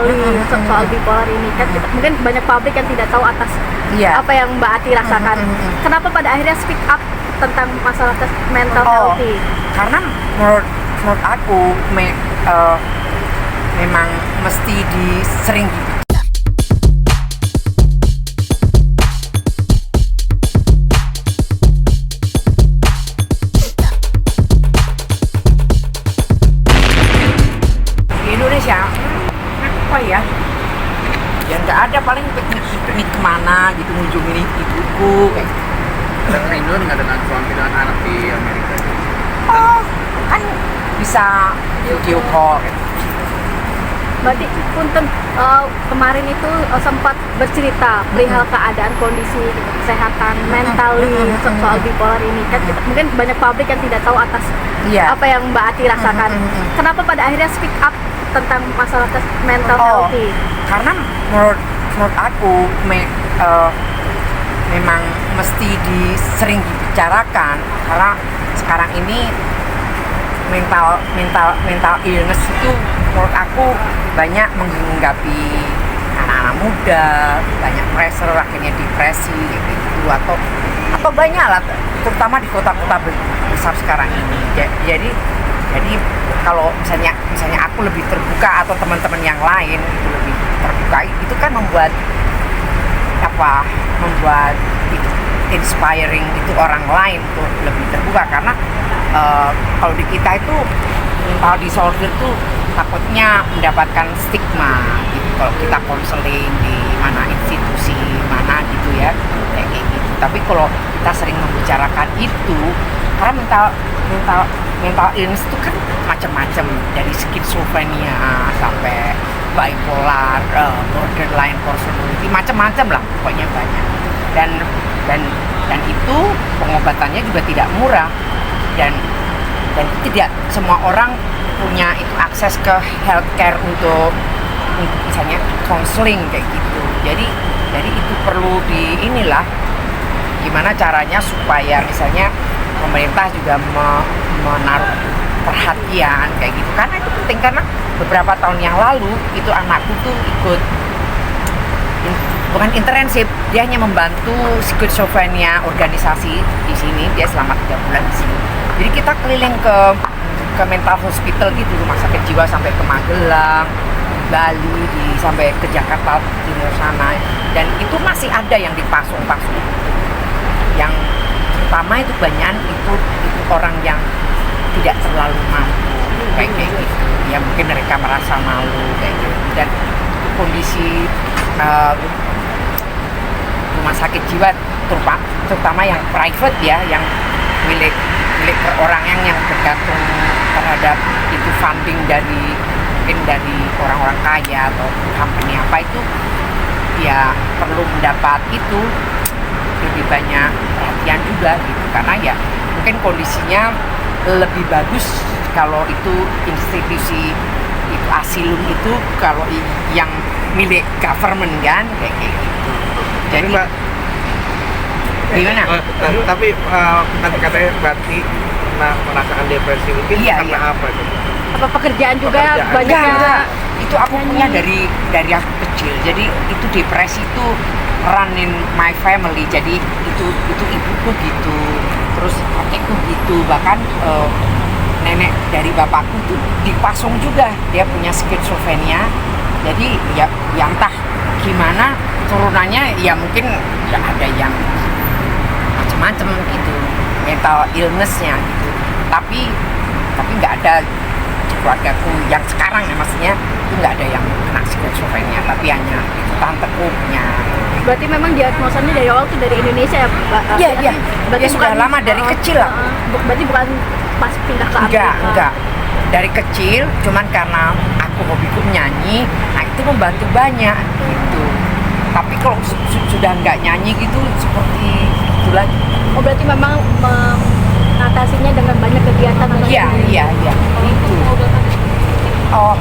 mentally soal bipolar ini kan mungkin banyak publik yang tidak tahu atas apa yang Mbak Ati rasakan. Kenapa pada akhirnya speak up tentang masalah mental healthy? Karena menurut aku memang mesti sering di Indonesia apa ya nggak ada, paling piknik kemana gitu, ngunjungin ibuku kayak gitu. Dan rindu nggak dengan suami dengan anak di Amerika? Kan bisa video call gitu. Berarti punten kemarin itu sempat bercerita perihal keadaan kondisi kesehatan mentally soal bipolar ini kan mungkin banyak publik yang tidak tahu atas apa yang Mbak Ati rasakan. Kenapa pada akhirnya speak up tentang masalah mental healthy? Karena menurut aku memang mesti sering dibicarakan, karena sekarang ini mental illness itu menurut aku banyak menghinggapi anak-anak muda, banyak pressure, akhirnya depresi gitu, atau banyak lah, terutama di kota-kota besar sekarang ini. Jadi kalau misalnya aku lebih terbuka atau teman-teman yang lain itu lebih terbuka, itu kan membuat inspiring itu orang lain tuh lebih terbuka. Karena kalau di kita itu mental disorder tuh takutnya mendapatkan stigma gitu kalau kita konseling di mana institusi mana gitu ya kayak gitu. Tapi kalau kita sering membicarakan itu, karena mental illness itu kan macam-macam, dari skizofrenia sampai bipolar, borderline personality, macam-macam lah pokoknya banyak. Dan itu pengobatannya juga tidak murah, dan tidak semua orang punya itu akses ke healthcare untuk misalnya konseling kayak gitu. Jadi itu perlu gimana caranya supaya misalnya pemerintah juga menaruh perhatian kayak gitu, karena itu penting. Karena beberapa tahun yang lalu itu anakku tuh ikut bukan internship, dia hanya membantu skizofrenia organisasi di sini, dia selama 3 bulan di sini. Jadi kita keliling ke mental hospital gitu, rumah sakit jiwa, sampai ke Magelang, Bali, sampai ke Jakarta Timur sana, dan itu masih ada yang dipasung-pasung. Yang pertama itu banyak itu orang yang tidak terlalu mampu kayak gitu, ya mungkin mereka merasa malu kayak gitu, dan kondisi rumah sakit jiwa terutama yang private ya, yang milik perorangan yang bergantung terhadap itu funding mungkin dari orang-orang kaya atau company apa, itu ya perlu mendapat itu lebih banyak perhatian juga gitu. Karena ya mungkin kondisinya lebih bagus kalau itu institusi itu asilum itu kalau yang milik government kan kayak gitu. Jadi Mbak, gimana? Tapi katanya berarti merasakan depresi mungkin karena apa gitu? Apa pekerjaan juga banyak itu aku punya dari aku kecil. Jadi itu depresi itu run in my family. Jadi itu ibuku gitu, terus kakekku gitu, bahkan nenek dari bapakku tuh dipasung juga, dia punya skizofrenia. Jadi ya entah gimana turunannya, ya mungkin ada yang macam-macam gitu mental illness-nya gitu. Tapi nggak ada di keluargaku yang sekarang ya, maksudnya itu nggak ada yang kena skizofrenia, tapi hanya itu tanteku punya. Berarti memang diagnosanya dari awal tuh dari Indonesia ya, Mbak? Iya. Berarti sudah lama dari kecil aku. Berarti bukan pas pindah ke Amerika? Enggak. Dari kecil, cuman karena aku hobiku menyanyi, nah itu membantu banyak gitu. Tapi kalau sudah nggak nyanyi gitu, seperti itu lagi. Oh, berarti memang mengatasinya dengan banyak kegiatan? Iya. Itu. Oh,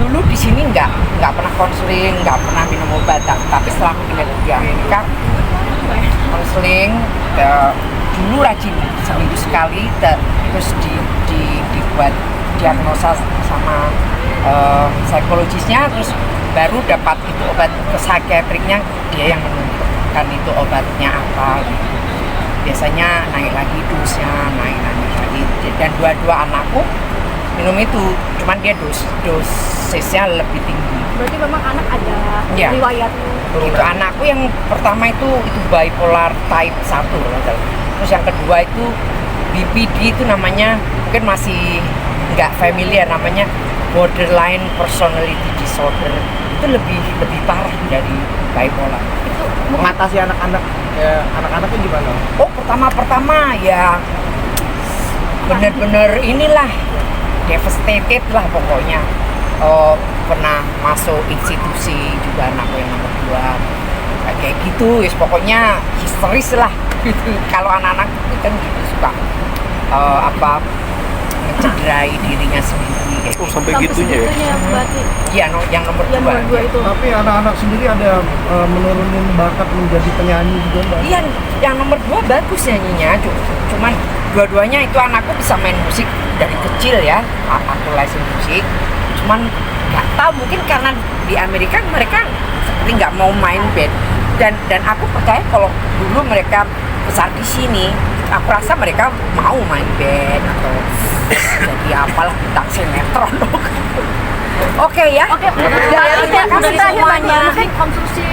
dulu di sini nggak pernah konseling, nggak pernah minum obat. Tapi setelah aku pindah di Amerika, konseling, dulu rajin seminggu sekali, terus dibuat diagnosa sama psikologisnya, terus baru dapat itu obat ke psikiatriknya, dia yang menentukan itu obatnya apa gitu. Biasanya naik lagi dosnya, naik lagi, dan dua anakku minum itu, cuman dia dosisnya lebih tinggi. Berarti memang anak ada Ya. riwayat. Itu anakku yang pertama itu bipolar type 1 terus yang kedua itu BPD, itu namanya mungkin masih nggak familiar, namanya borderline personality disorder. Itu lebih parah dari bipolar. Itu Mengatasi anak-anak, ya, anak-anaknya gimana? Oh, pertama ya bener-bener inilah devastated lah pokoknya. Pernah masuk institusi juga anakku yang nomor 2 kayak gitu, pokoknya histeris lah gitu. Kalau anak-anak itu kan gitu suka mencederai dirinya sendiri kayak gitu. Sampai gitunya ya? Berarti Iya, yang nomor yang 2 nomor 2 itu. Tapi anak-anak sendiri ada menurunin bakat menjadi penyanyi juga Mbak? Iya, yang nomor 2 bagus nyanyinya, cuman dua-duanya itu anakku bisa main musik dari kecil ya, aku lesin musik, cuman nggak tahu mungkin karena di Amerika mereka seperti nggak mau main band, dan aku percaya kalau dulu mereka besar di sini, aku rasa mereka mau main band atau jadi apalah bintang sinetron. Oke ya. Oke, Terima kasih terakhir semuanya. mungkin konsumsi